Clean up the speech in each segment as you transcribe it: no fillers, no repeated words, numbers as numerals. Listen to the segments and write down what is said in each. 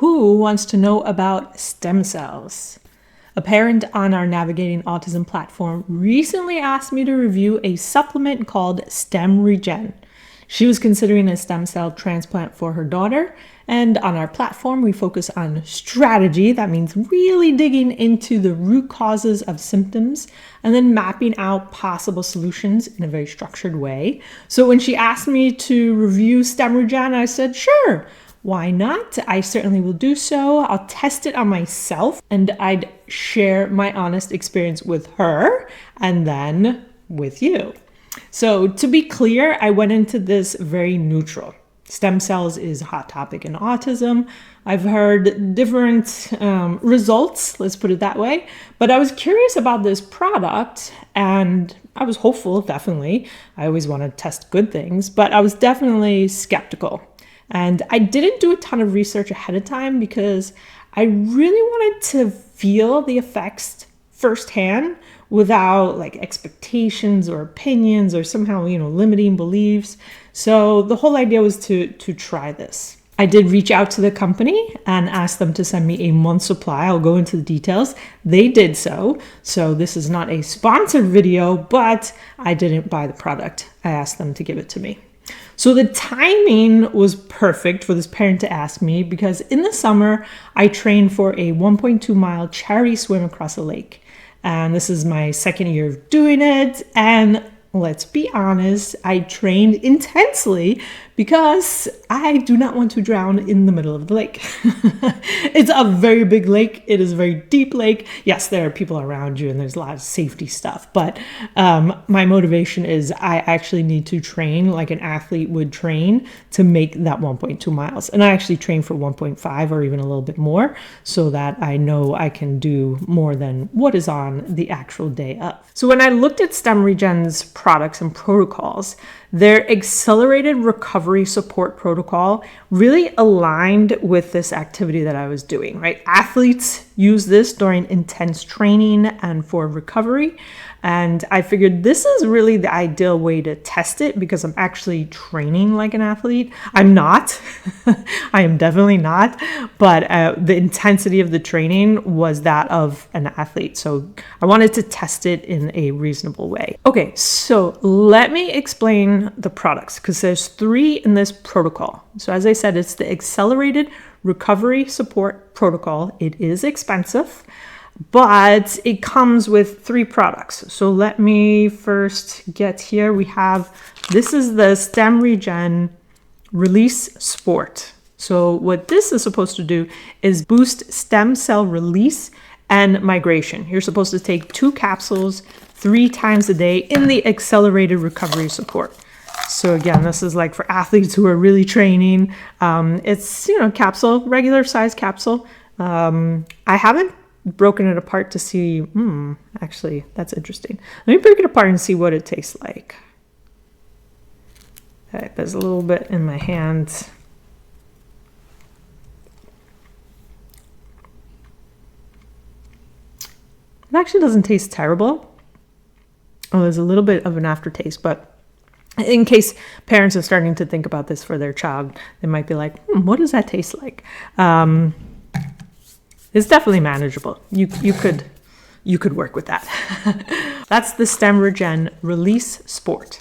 Who wants to know about stem cells? A parent on our Navigating Autism platform recently asked me to review a supplement called StemRegen. She was considering a stem cell transplant for her daughter, and on our platform we focus on strategy. That means really digging into the root causes of symptoms and then mapping out possible solutions in a very structured way. So when she asked me to review StemRegen, I said, sure, why not? I certainly will do so. I'll test it on myself and I'd share my honest experience with her and then with you. So to be clear, I went into this very neutral. Stem cells is a hot topic in autism. I've heard different results, let's put it that way. But I was curious about this product and I was hopeful, definitely. I always want to test good things, but I was definitely skeptical. And I didn't do a ton of research ahead of time because I really wanted to feel the effects firsthand without like expectations or opinions or somehow, limiting beliefs. So the whole idea was to try this. I did reach out to the company and ask them to send me a month's supply. I'll go into the details. They did so. So this is not a sponsored video, but I didn't buy the product. I asked them to give it to me. So the timing was perfect for this parent to ask me because in the summer, I trained for a 1.2 mile charity swim across a lake. And this is my second year of doing it. And let's be honest, I trained intensely because I do not want to drown in the middle of the lake. It's a very big lake. It is a very deep lake. Yes, there are people around you and there's a lot of safety stuff, but my motivation is I actually need to train like an athlete would train to make that 1.2 miles. And I actually train for 1.5 or even a little bit more so that I know I can do more than what is on the actual day of. So when I looked at StemRegen's products and protocols, their accelerated recovery support protocol really aligned with this activity that I was doing, right? Athletes use this during intense training and for recovery. And I figured this is really the ideal way to test it because I'm actually training like an athlete. I'm not. I am definitely not. But the intensity of the training was that of an athlete. So I wanted to test it in a reasonable way. Okay, so let me explain the products because there's 3 in this protocol. So as I said, it's the accelerated recovery support protocol. It is expensive, but it comes with 3 products. So let me first get here. This is the StemRegen Release Sport. So what this is supposed to do is boost stem cell release and migration. You're supposed to take 2 capsules 3 times a day in the accelerated recovery support. So again, this is like for athletes who are really training. It's, capsule, regular size capsule. I haven't broken it apart to see, actually, that's interesting. Let me break it apart and see what it tastes like. Okay, there's a little bit in my hand. It actually doesn't taste terrible. Oh, there's a little bit of an aftertaste, but in case parents are starting to think about this for their child, they might be like, what does that taste like? It's definitely manageable. You could work with that. That's the StemRegen Release Sport.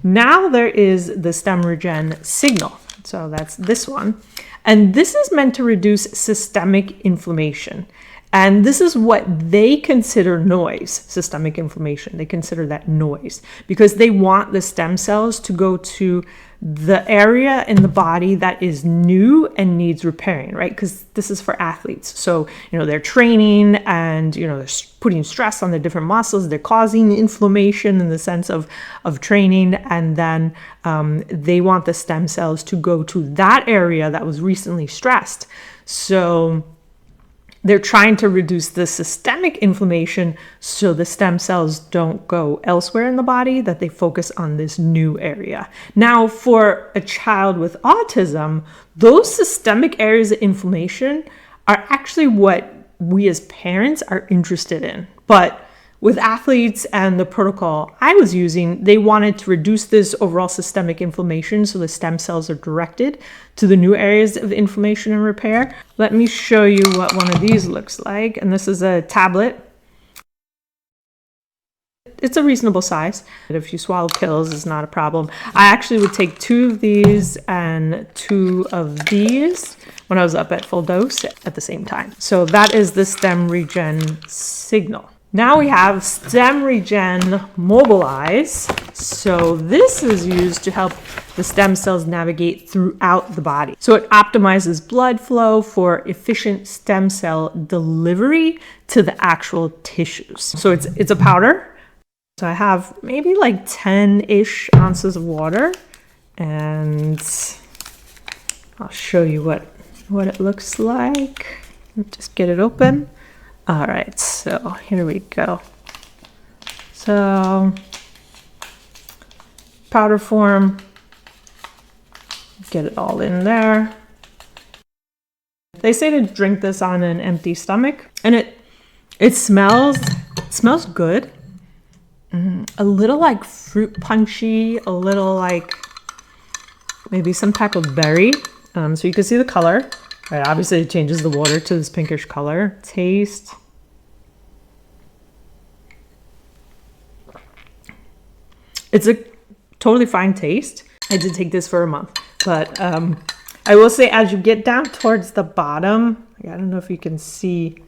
Now there is the StemRegen Signal. So that's this one. And this is meant to reduce systemic inflammation. And this is what they consider noise, systemic inflammation. They consider that noise because they want the stem cells to go to the area in the body that is new and needs repairing, right? Because this is for athletes. So, they're training and, they're putting stress on the different muscles. They're causing inflammation in the sense of training. And then they want the stem cells to go to that area that was recently stressed. So they're trying to reduce the systemic inflammation so the stem cells don't go elsewhere in the body, that they focus on this new area. Now, for a child with autism, those systemic areas of inflammation are actually what we as parents are interested in. But With athletes and the protocol I was using, they wanted to reduce this overall systemic inflammation, so the stem cells are directed to the new areas of inflammation and repair. Let me show you what one of these looks like. And this is a tablet. It's a reasonable size. If you swallow pills, it's not a problem. I actually would take 2 of these and 2 of these when I was up at full dose at the same time. So that is the StemRegen signal. Now we have StemRegen Mobilize. So this is used to help the stem cells navigate throughout the body. So it optimizes blood flow for efficient stem cell delivery to the actual tissues. So it's a powder. So I have maybe like 10-ish ounces of water, and I'll show you what it looks like. Just get it open. All right, so here we go. So powder form, get it all in there. They say to drink this on an empty stomach, and it smells good. A little like fruit punchy, a little like maybe some type of berry. So you can see the color. Right, obviously it changes the water to this pinkish color. Taste. It's a totally fine taste. I did take this for a month, but I will say as you get down towards the bottom, I don't know if you can see,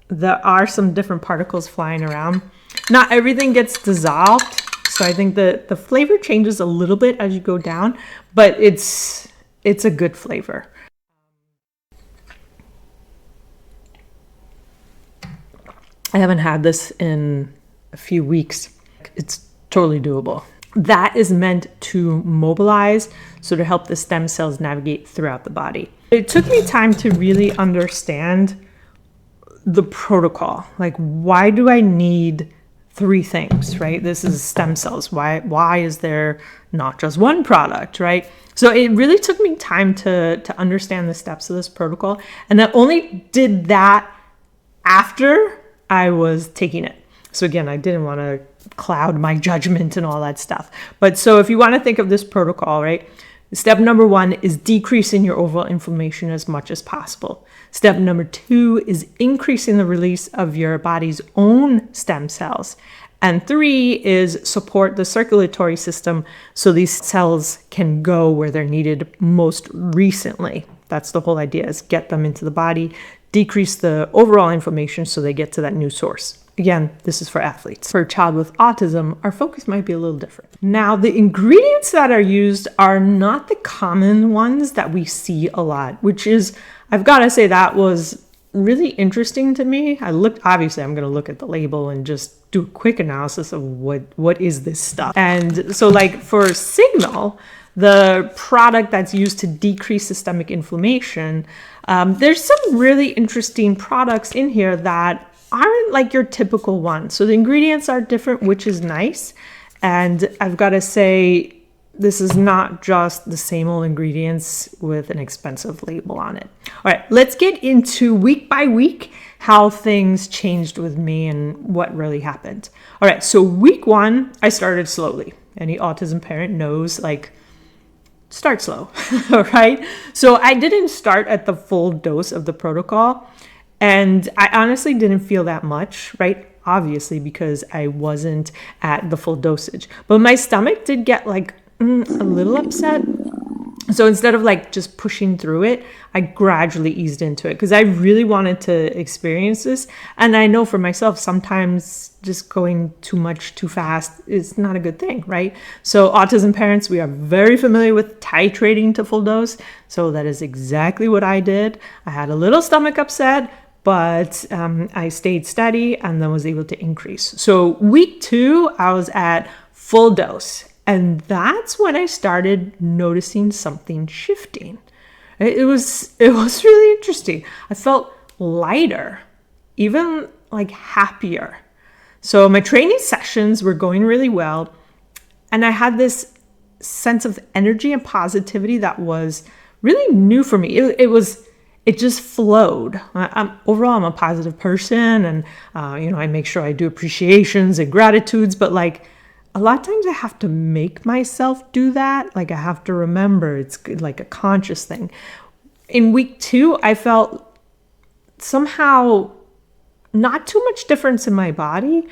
there are some different particles flying around. Not everything gets dissolved, so I think the flavor changes a little bit as you go down, but it's a good flavor. I haven't had this in a few weeks. It's totally doable. That is meant to mobilize, so to help the stem cells navigate throughout the body. It took me time to really understand the protocol. Like, why do I need 3 things, right? This is stem cells. Why is there not just one product, right? So it really took me time to understand the steps of this protocol. And I only did that after I was taking it. So again, I didn't want to cloud my judgment and all that stuff. But so if you want to think of this protocol, right? Step number 1 is decreasing your overall inflammation as much as possible. Step number 2 is increasing the release of your body's own stem cells. And 3 is support the circulatory system so these cells can go where they're needed most recently. That's the whole idea, is get them into the body, decrease the overall inflammation so they get to that new source. Again, this is for athletes. For a child with autism, our focus might be a little different. Now, the ingredients that are used are not the common ones that we see a lot, which is, I've got to say, that was really interesting to me. Obviously, I'm going to look at the label and just do a quick analysis of what is this stuff. And so like for Signal, the product that's used to decrease systemic inflammation, there's some really interesting products in here that aren't like your typical one. So the ingredients are different, which is nice. And I've got to say, this is not just the same old ingredients with an expensive label on it. All right, let's get into week by week how things changed with me and what really happened. All right, so week 1, I started slowly. Any autism parent knows, like, start slow, all right? So I didn't start at the full dose of the protocol. And I honestly didn't feel that much, right? Obviously, because I wasn't at the full dosage. But my stomach did get like a little upset. So instead of like just pushing through it, I gradually eased into it because I really wanted to experience this. And I know for myself, sometimes just going too much too fast is not a good thing, right? So autism parents, we are very familiar with titrating to full dose. So that is exactly what I did. I had a little stomach upset, but I stayed steady and then was able to increase. So week 2, I was at full dose. And that's when I started noticing something shifting. It was really interesting. I felt lighter, even like happier. So my training sessions were going really well. And I had this sense of energy and positivity that was really new for me. It it just flowed. Overall, I'm a positive person, and I make sure I do appreciations and gratitudes, but like a lot of times I have to make myself do that. Like I have to remember it's like a conscious thing. In week 2, I felt somehow not too much difference in my body,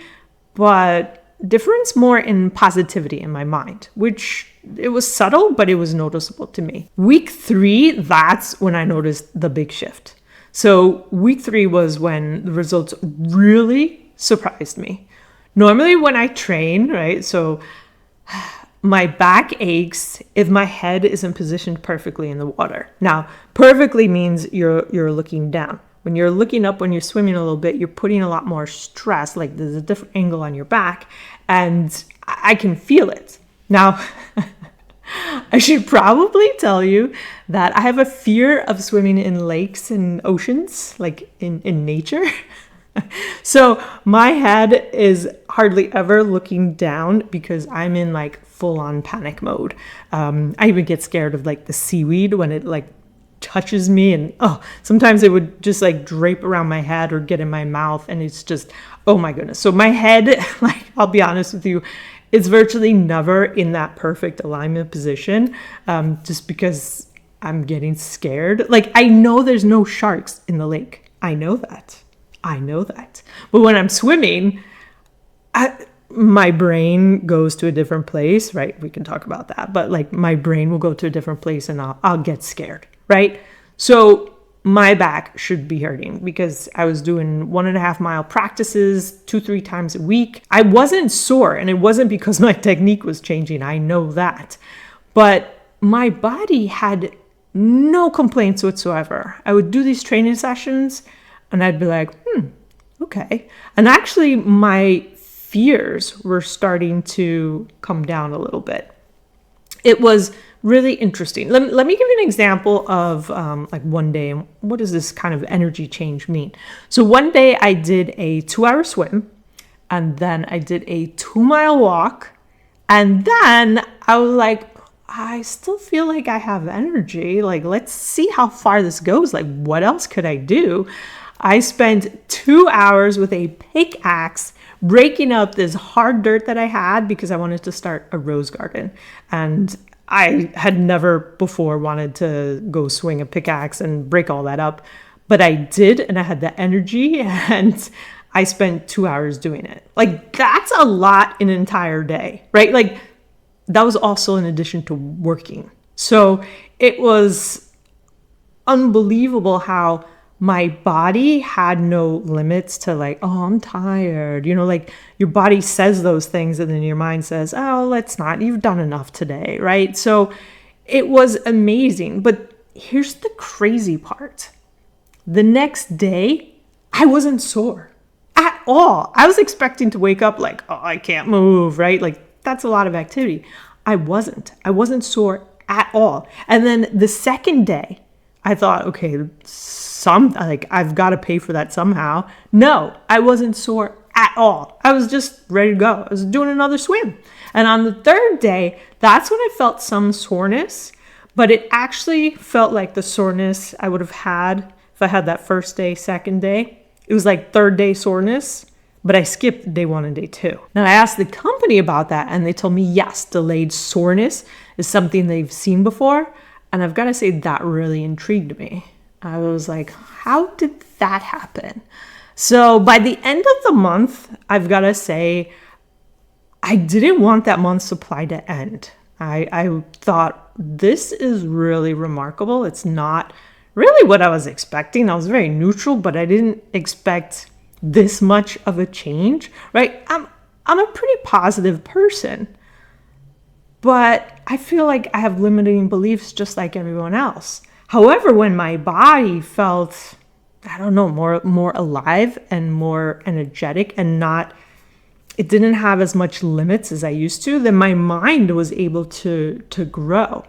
but difference more in positivity in my mind, which it was subtle, but it was noticeable to me. Week 3, that's when I noticed the big shift. So week 3 was when the results really surprised me. Normally when I train, right, so my back aches if my head isn't positioned perfectly in the water. Now, perfectly means you're looking down. When you're looking up, when you're swimming a little bit, you're putting a lot more stress, like there's a different angle on your back, and I can feel it. Now, I should probably tell you that I have a fear of swimming in lakes and oceans, like in nature. So my head is hardly ever looking down because I'm in like full-on panic mode. I even get scared of like the seaweed when it like touches me, and sometimes it would just like drape around my head or get in my mouth, and it's just, oh my goodness. So my head, like, I'll be honest with you, it's virtually never in that perfect alignment position, just because I'm getting scared. Like, I know there's no sharks in the lake. I know that. But when I'm swimming, my brain goes to a different place, right? We can talk about that, but like my brain will go to a different place and I'll get scared, right? So my back should be hurting because I was doing 1.5 mile practices 2-3 times a week. I wasn't sore, and it wasn't because my technique was changing. I know that, but my body had no complaints whatsoever. I would do these training sessions and I'd be like, okay. And actually my fears were starting to come down a little bit. It was really interesting. Let me give you an example of like one day, and what does this kind of energy change mean? So one day I did a 2-hour swim, and then I did a 2-mile walk, and then I was like, I still feel like I have energy. Like, let's see how far this goes. Like, what else could I do? I spent 2 hours with a pickaxe breaking up this hard dirt that I had because I wanted to start a rose garden. And I had never before wanted to go swing a pickaxe and break all that up, but I did, and I had the energy, and I spent 2 hours doing it. Like, that's a lot in an entire day, right? Like, that was also in addition to working. So it was unbelievable how my body had no limits to like, oh, I'm tired. Like your body says those things and then your mind says, oh, let's not, you've done enough today, right? So it was amazing. But here's the crazy part. The next day, I wasn't sore at all. I was expecting to wake up like, oh, I can't move, right? Like that's a lot of activity. I wasn't sore at all. And then the second day, I thought, okay, I've got to pay for that somehow. No, I wasn't sore at all. I was just ready to go. I was doing another swim. And on the third day, that's when I felt some soreness, but it actually felt like the soreness I would have had if I had that first day, second day. It was like third day soreness, but I skipped day 1 and day 2. Now I asked the company about that, and they told me, yes, delayed soreness is something they've seen before. And I've got to say that really intrigued me. I was like, how did that happen? So by the end of the month, I've got to say, I didn't want that month's supply to end. I thought this is really remarkable. It's not really what I was expecting. I was very neutral, but I didn't expect this much of a change, right? I'm a pretty positive person. But I feel like I have limiting beliefs just like everyone else. However, when my body felt, I don't know, more alive and more energetic and it didn't have as much limits as I used to, then my mind was able to grow.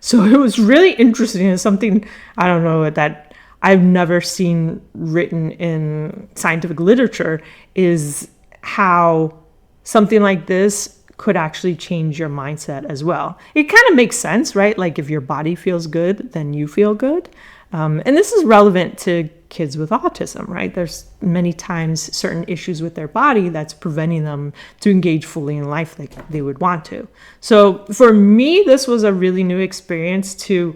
So it was really interesting. It's something, I don't know, that I've never seen written in scientific literature, is how something like this could actually change your mindset as well. It kind of makes sense, right? Like if your body feels good, then you feel good. And this is relevant to kids with autism, right? There's many times certain issues with their body that's preventing them to engage fully in life like they would want to. So for me, this was a really new experience to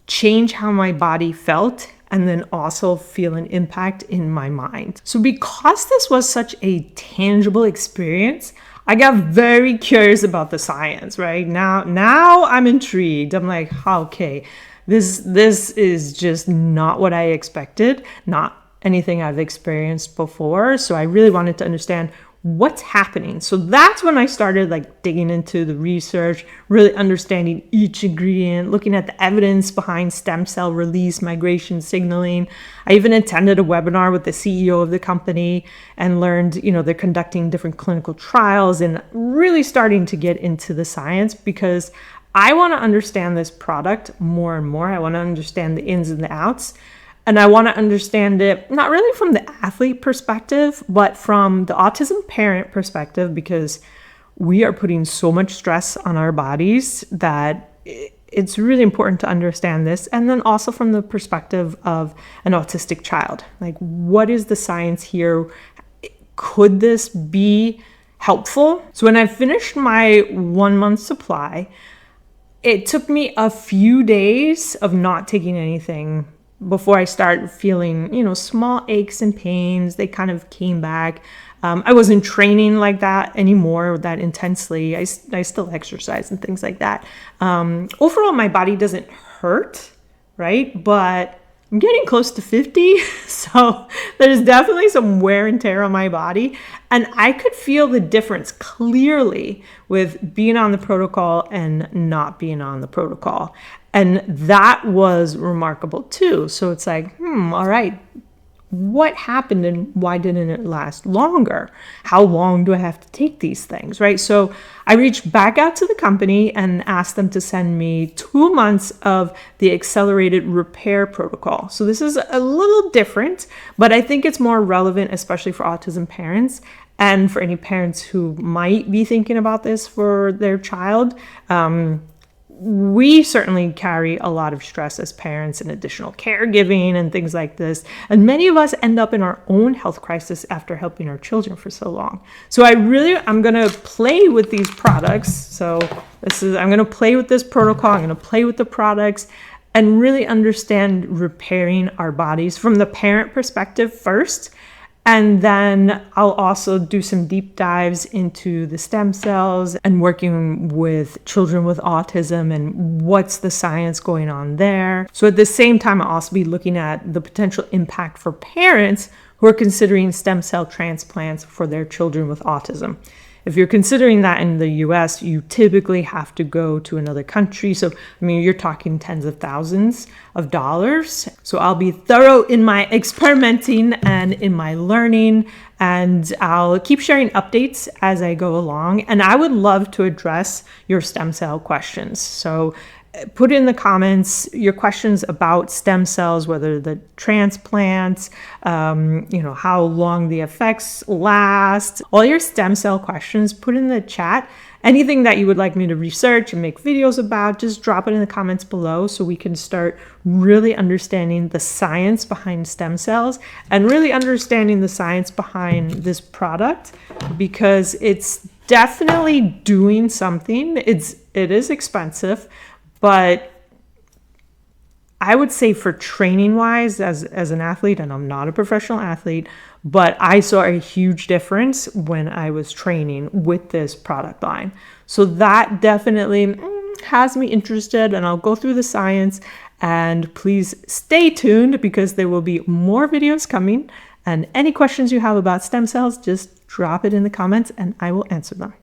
change how my body felt and then also feel an impact in my mind. So because this was such a tangible experience, I got very curious about the science, right? Now I'm intrigued. I'm like, okay, this is just not what I expected, not anything I've experienced before. So I really wanted to understand what's happening. So that's when I started like digging into the research, really understanding each ingredient, looking at the evidence behind stem cell release migration signaling. I even attended a webinar with the CEO of the company and learned, they're conducting different clinical trials and really starting to get into the science because I want to understand this product more and more. I want to understand the ins and the outs. And I want to understand it, not really from the athlete perspective, but from the autism parent perspective, because we are putting so much stress on our bodies that it's really important to understand this. And then also from the perspective of an autistic child, like what is the science here? Could this be helpful? So when I finished my 1 month supply, it took me a few days of not taking anything before I started feeling, small aches and pains. They kind of came back. I wasn't training like that anymore, that intensely. I still exercise and things like that. Overall, my body doesn't hurt, right? But I'm getting close to 50, so there's definitely some wear and tear on my body. And I could feel the difference clearly with being on the protocol and not being on the protocol. And that was remarkable too. So it's like, all right, what happened and why didn't it last longer? How long do I have to take these things, right? So I reached back out to the company and asked them to send me 2 months of the accelerated repair protocol. So this is a little different, but I think it's more relevant, especially for autism parents and for any parents who might be thinking about this for their child. We certainly carry a lot of stress as parents and additional caregiving and things like this. And many of us end up in our own health crisis after helping our children for so long. So I'm going to play with these products. So I'm going to play with this protocol. I'm going to play with the products and really understand repairing our bodies from the parent perspective first. And then I'll also do some deep dives into the stem cells and working with children with autism and what's the science going on there. So at the same time, I'll also be looking at the potential impact for parents who are considering stem cell transplants for their children with autism. If you're considering that in the US, you typically have to go to another country. So, you're talking tens of thousands of dollars. So I'll be thorough in my experimenting and in my learning, and I'll keep sharing updates as I go along. And I would love to address your stem cell questions. So put in the comments your questions about stem cells, whether the transplants, how long the effects last, all your stem cell questions, put in the chat. Anything that you would like me to research and make videos about, just drop it in the comments below so we can start really understanding the science behind stem cells and really understanding the science behind this product, because it's definitely doing something. It is expensive, but I would say for training wise, as an athlete, and I'm not a professional athlete, but I saw a huge difference when I was training with this product line. So that definitely has me interested, and I'll go through the science. And please stay tuned because there will be more videos coming. And any questions you have about stem cells, just drop it in the comments and I will answer them.